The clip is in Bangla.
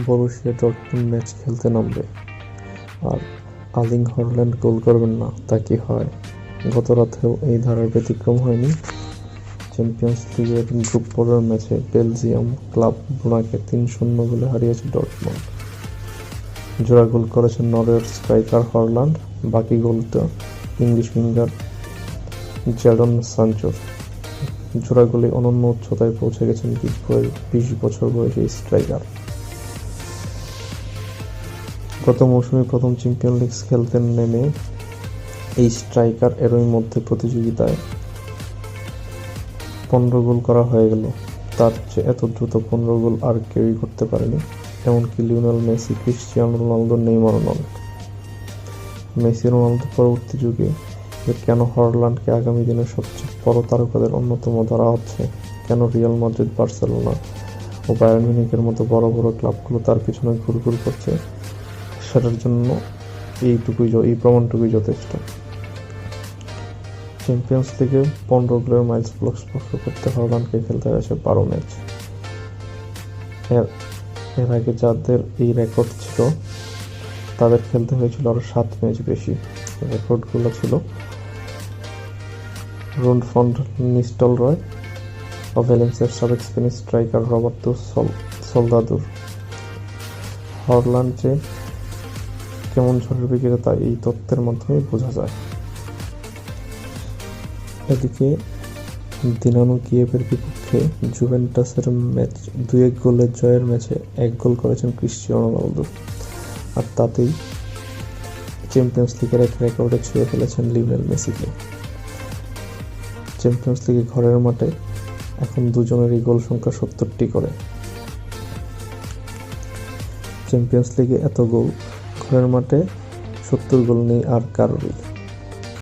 বরুসিয়া ডর্টমুন্ড ম্যাচ খেলতে নামবে, আর আর্লিং হল্যান্ড গোল করবেন না, তা কি হয়? গত রাতেও এই ধারার ব্যতিক্রম হয়নি। চ্যাম্পিয়ন্স লিগের গ্রুপ পর্বের ম্যাচে বেলজিয়াম ক্লাব ব্রুনাকে ৩-০ গোলে হারিয়েছে ডর্টমুন্ড। জোড়া গোল করেছেন নরওয়ের স্ট্রাইকার হল্যান্ড, বাকি গোলটা ইংলিশ উইঙ্গার জ্যাডন সানচোর। জোড়া গোলে অনন্য উচ্চতায় পৌঁছে গেছেন ২০ বছর বয়সী স্ট্রাইকার। গত মৌসুমে প্রথম চ্যাম্পিয়ন্স লিগ খেলতে নেমে এই স্ট্রাইকার এরই মধ্যে প্রতিযোগিতায় ১৫ গোল করা হয়ে গেল। তার চেয়ে এত দ্রুত ১৫ গোল আর কেউই করতে পারেনি, এমনকি লিওনেল মেসি, ক্রিস্টিয়ানো রোনালদো, নেইমারও নন। মেসি, রোনালদো পরবর্তী যুগে কেন হল্যান্ডকে আগামী দিনের সবচেয়ে বড় তারকাদের অন্যতম ধরা হচ্ছে? কেন রিয়াল মাদ্রিদ, বার্সেলোনা ও বায়ার্ন মিউনিখের মতো বড় বড় ক্লাবগুলো তার পিছনে ঘুরঘুর করছে? সেটার জন্য এই প্রমাণটুকুই যথেষ্ট। চ্যাম্পিয়ন্স লিগে ১৫ গোলের মাইলফলক স্পর্শ করতে হল্যান্ডকে খেলতে হয়েছে ১২ ম্যাচ। এর আগে যাদের এই রেকর্ড ছিল তাদের খেলতে হয়েছিল আরও ৭ ম্যাচ বেশি। রেকর্ডগুলো ছিল রুন ফন নিস্টেলরয় ও ভ্যালেন্সিয়ার সাবেক স্প্যানিশ স্ট্রাইকার রবার্তো সোলদাদোর। হল্যান্ড যে কেমন ঝড়ের বিকেলে তা এই তথ্যের মাধ্যমে বোঝা যায়। এদিকে দিনামো কিয়েভের বিপক্ষে জুভেন্টাসের ম্যাচ ২-১ গোলের জয়ের ম্যাচে ১ গোল করেছেন ক্রিস্টিয়ানো রোনালদো, আর তাতেই চ্যাম্পিয়ন্স লিগের এক রেকর্ডে ছুঁয়ে ফেলেছেন লিওনেল মেসিকে। চ্যাম্পিয়ন্স লিগে ঘরের মাঠে এখন দুজনেরই গোল সংখ্যা ৭০টি করে। চ্যাম্পিয়ন্স লিগে এত গোল, ঘরের মাঠে ৭০ গোল নেই আর কারোরই।